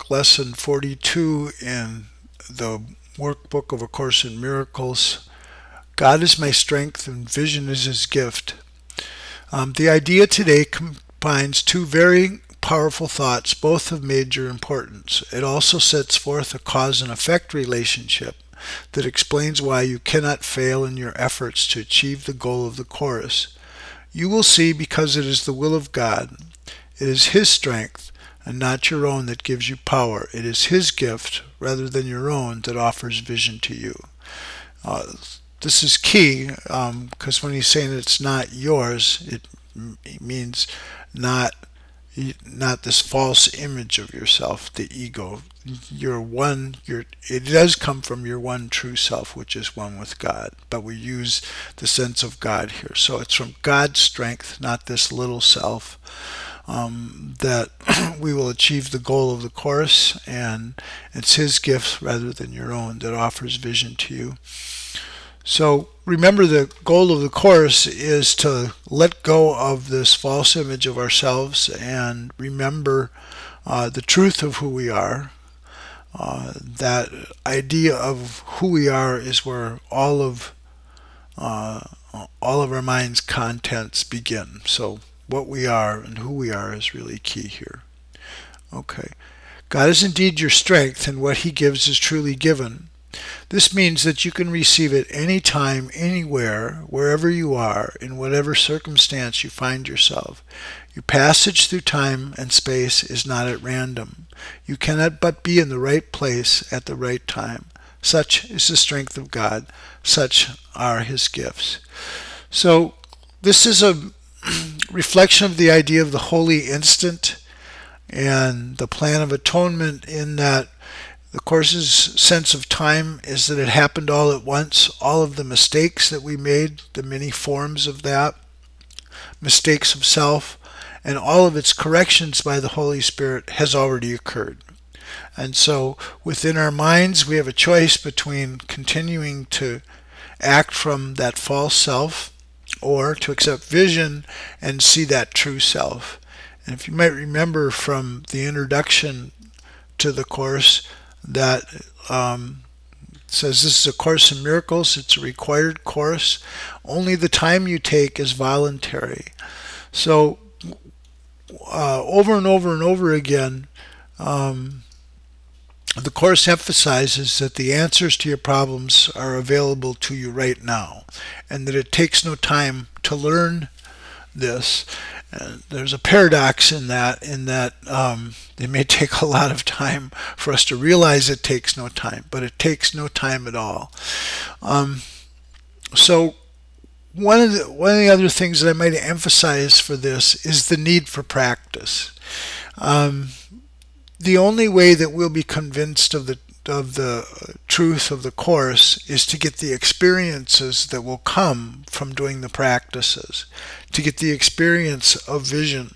Workbook Lesson 42 in the Workbook of A Course in Miracles. God is my strength and vision is His gift. The idea today combines two very powerful thoughts, both of major importance. It also sets forth a cause and effect relationship that explains why you cannot fail in your efforts to achieve the goal of the Course. You will see, because it is the will of God. It is His strength and not your own that gives you power. It is His gift rather than your own that offers vision to you. This is key because when he's saying it's not yours, it means not this false image of yourself, the ego. It does come from your one true self, which is one with God, but we use the sense of God here. So it's from God's strength, not this little self, that we will achieve the goal of the Course, and it's His gift rather than your own that offers vision to you. So remember, the goal of the Course is to let go of this false image of ourselves and remember the truth of who we are. That idea of who we are is where all of our mind's contents begin. So what we are and who we are is really key here. Okay. God is indeed your strength, and what He gives is truly given. This means that you can receive it anytime, anywhere, wherever you are, in whatever circumstance you find yourself. Your passage through time and space is not at random. You cannot but be in the right place at the right time. Such is the strength of God. Such are His gifts. So this is a reflection of the idea of the holy instant and the plan of atonement, in that the Course's sense of time is that it happened all at once. All of the mistakes that we made, the many forms of that, mistakes of self, and all of its corrections by the Holy Spirit has already occurred. And so within our minds we have a choice between continuing to act from that false self, or to accept vision and see that true self. And if you might remember from the introduction to the Course, that says this is a Course in Miracles. It's a required course. Only the time you take is voluntary. So over and over and over again, the Course emphasizes that the answers to your problems are available to you right now, and that it takes no time to learn this. There's a paradox in that it may take a lot of time for us to realize it takes no time, but it takes no time at all. So one of the other things that I might emphasize for this is the need for practice. The only way that we'll be convinced of the truth of the Course is to get the experiences that will come from doing the practices, to get the experience of vision.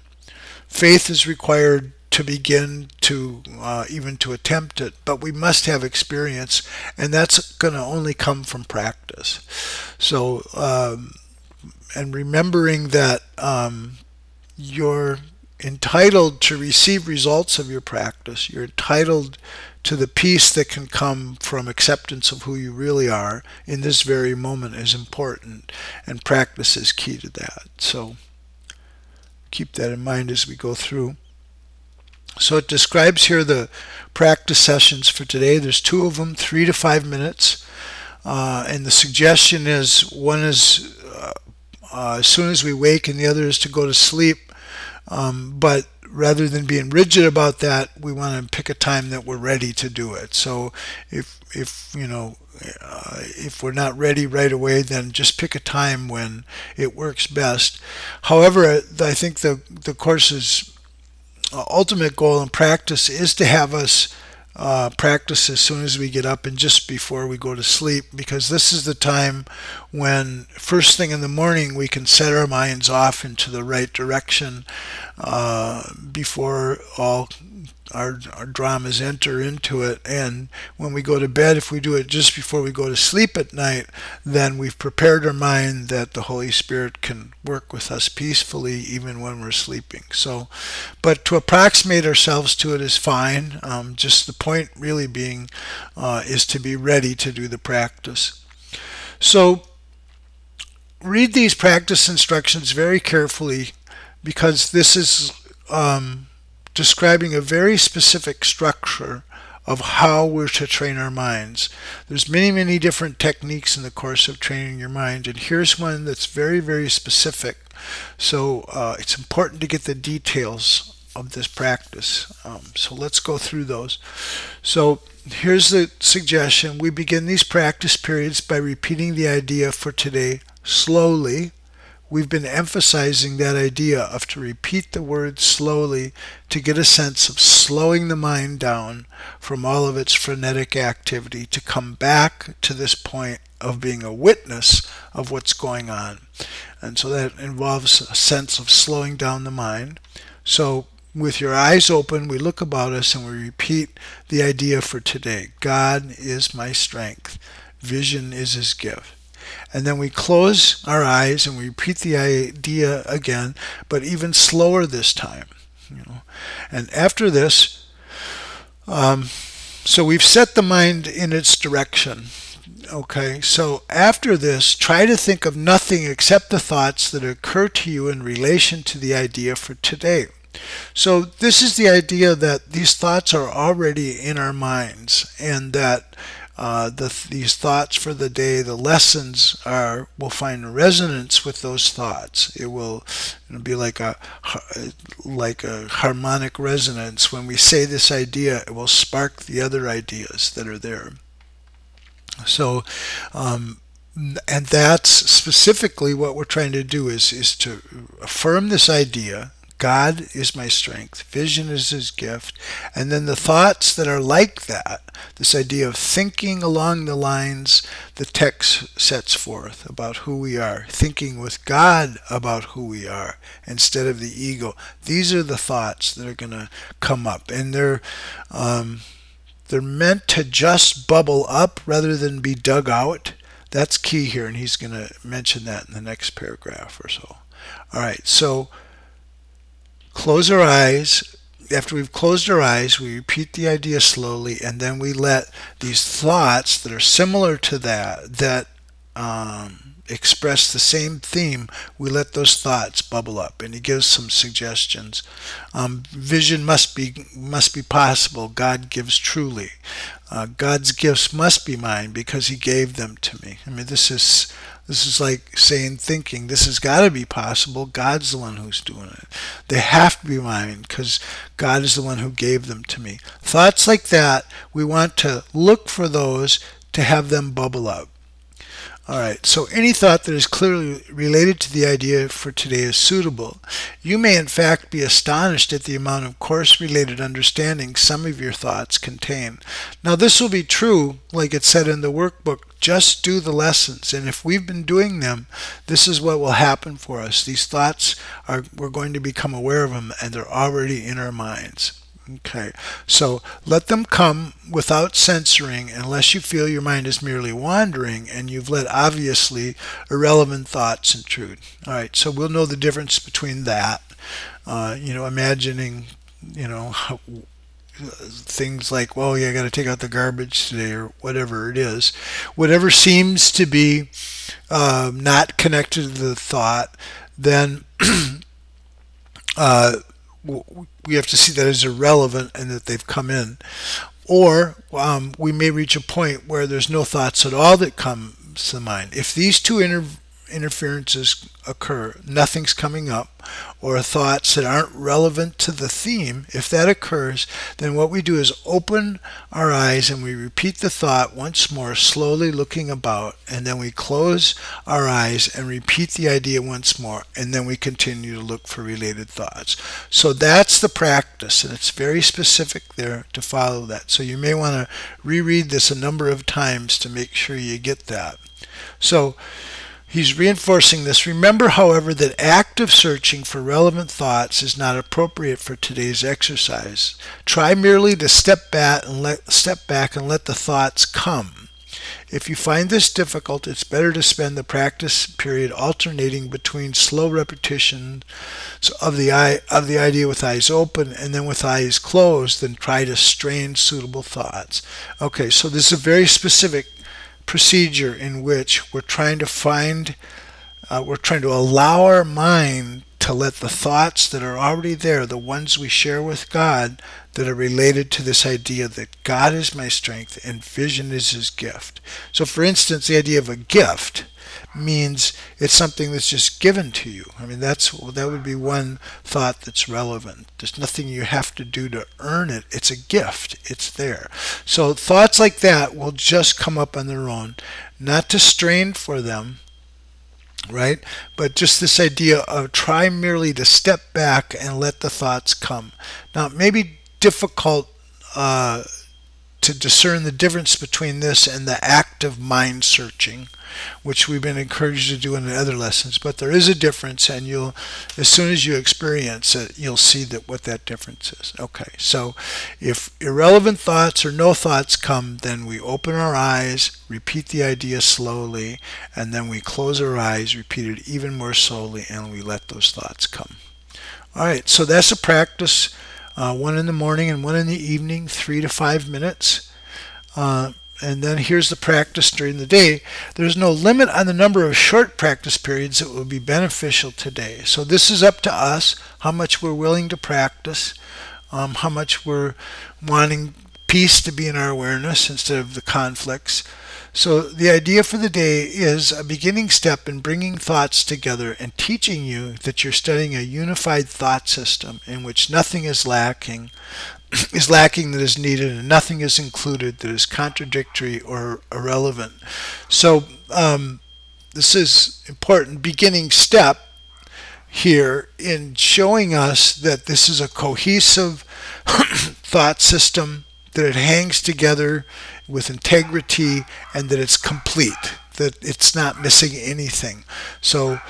Faith is required to begin to even to attempt it, but we must have experience, and that's going to only come from practice. So and remembering that you're entitled to receive results of your practice. You're entitled to the peace that can come from acceptance of who you really are in this very moment is important, and practice is key to that. So keep that in mind as we go through. So it describes here the practice sessions for today. There's 2 of them, 3 to 5 minutes, and the suggestion is one is as soon as we wake, and the other is to go to sleep. But rather than being rigid about that, we want to pick a time that we're ready to do it. So if we're not ready right away, then just pick a time when it works best. However, I think the Course's ultimate goal in practice is to have us practice as soon as we get up and just before we go to sleep, because this is the time when first thing in the morning we can set our minds off into the right direction, before all our dramas enter into it. And when we go to bed, if we do it just before we go to sleep at night, then we've prepared our mind that the Holy Spirit can work with us peacefully even when we're sleeping. So, but to approximate ourselves to it is fine. Just the point really being is to be ready to do the practice. So read these practice instructions very carefully, because this is describing a very specific structure of how we're to train our minds. There's many different techniques in the course of training your mind, and here's one that's very specific. So it's important to get the details of this practice. So let's go through those. So here's the suggestion. We begin these practice periods by repeating the idea for today slowly. We've been emphasizing that idea of to repeat the word slowly to get a sense of slowing the mind down from all of its frenetic activity, to come back to this point of being a witness of what's going on. And so that involves a sense of slowing down the mind. So with your eyes open, we look about us and we repeat the idea for today. God is my strength. Vision is his gift. And then we close our eyes and we repeat the idea again, but even slower this time. And after this, so we've set the mind in its direction. Okay, so after this, try to think of nothing except the thoughts that occur to you in relation to the idea for today. So this is the idea that these thoughts are already in our minds, and that these thoughts for the day, the lessons will find resonance with those thoughts. It'll be like a harmonic resonance. When we say this idea, it will spark the other ideas that are there. So, and that's specifically what we're trying to do, is to affirm this idea. God is my strength. Vision is his gift. And then the thoughts that are like that, this idea of thinking along the lines the text sets forth about who we are, thinking with God about who we are instead of the ego. These are the thoughts that are going to come up. And they're meant to just bubble up rather than be dug out. That's key here, and he's going to mention that in the next paragraph or so. All right, so close our eyes. After we've closed our eyes, we repeat the idea slowly, and then we let these thoughts that are similar to that express the same theme, we let those thoughts bubble up. And he gives some suggestions. Vision must be possible. God gives truly. God's gifts must be mine because he gave them to me. I mean, this is like saying, thinking, this has got to be possible. God's the one who's doing it. They have to be mine because God is the one who gave them to me. Thoughts like that, we want to look for those to have them bubble up. All right, so any thought that is clearly related to the idea for today is suitable. You may in fact be astonished at the amount of course-related understanding some of your thoughts contain. Now this will be true, like it said in the workbook, just do the lessons. And if we've been doing them, this is what will happen for us. These thoughts, we're going to become aware of them, and they're already in our minds. Okay, so let them come without censoring unless you feel your mind is merely wandering and you've let obviously irrelevant thoughts intrude. All right, so we'll know the difference between that, imagining, things like, well, yeah, I got to take out the garbage today or whatever it is. Whatever seems to be not connected to the thought, then we have to see that as irrelevant and that they've come in. Or we may reach a point where there's no thoughts at all that come to the mind. If these two interferences occur, nothing's coming up, or thoughts that aren't relevant to the theme, if that occurs, then what we do is open our eyes and we repeat the thought once more, slowly looking about, and then we close our eyes and repeat the idea once more, and then we continue to look for related thoughts. So that's the practice, and it's very specific there to follow that. So you may want to reread this a number of times to make sure you get that. So He's reinforcing this. Remember, however, that active searching for relevant thoughts is not appropriate for today's exercise. Try merely to step back and let the thoughts come. If you find this difficult, it's better to spend the practice period alternating between slow repetition of the idea with eyes open and then with eyes closed than try to strain suitable thoughts. Okay, so this is a very specific procedure in which we're trying to allow our mind to let the thoughts that are already there, the ones we share with God that are related to this idea that God is my strength and vision is his gift. So for instance, the idea of a gift means it's something that's just given to you. I mean, that would be one thought that's relevant. There's nothing you have to do to earn it. It's a gift. It's there. So thoughts like that will just come up on their own, not to strain for them, right? But just this idea of try merely to step back and let the thoughts come. Now, it may be difficult to discern the difference between this and the active mind searching, which we've been encouraged to do in the other lessons. But there is a difference, and you'll, as soon as you experience it, you'll see that what that difference is. Okay, so if irrelevant thoughts or no thoughts come, then we open our eyes, repeat the idea slowly, and then we close our eyes, repeat it even more slowly, and we let those thoughts come. All right, so that's a practice. One in the morning and one in the evening, 3 to 5 minutes. And then here's the practice during the day. There's no limit on the number of short practice periods that will be beneficial today. So this is up to us, how much we're willing to practice, how much we're wanting peace to be in our awareness instead of the conflicts. So the idea for the day is a beginning step in bringing thoughts together and teaching you that you're studying a unified thought system in which nothing is lacking that is needed and nothing is included that is contradictory or irrelevant. So this is important beginning step here in showing us that this is a cohesive thought system, that it hangs together with integrity, and that it's complete, that it's not missing anything. So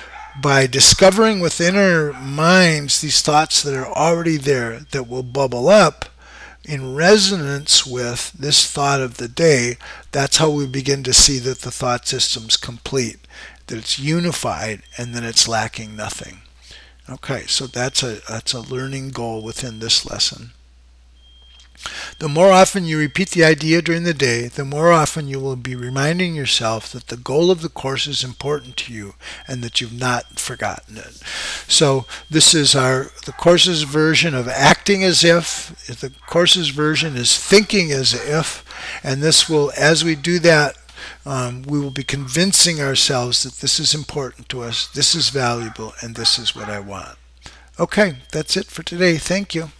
by discovering within our minds these thoughts that are already there that will bubble up in resonance with this thought of the day, that's how we begin to see that the thought system's complete, that it's unified, and that it's lacking nothing. Okay, so that's a learning goal within this lesson. The more often you repeat the idea during the day, the more often you will be reminding yourself that the goal of the course is important to you and that you've not forgotten it. So this is the course's version of acting as if. The course's version is thinking as if. And this will, as we do that, we will be convincing ourselves that this is important to us, this is valuable, and this is what I want. Okay, that's it for today. Thank you.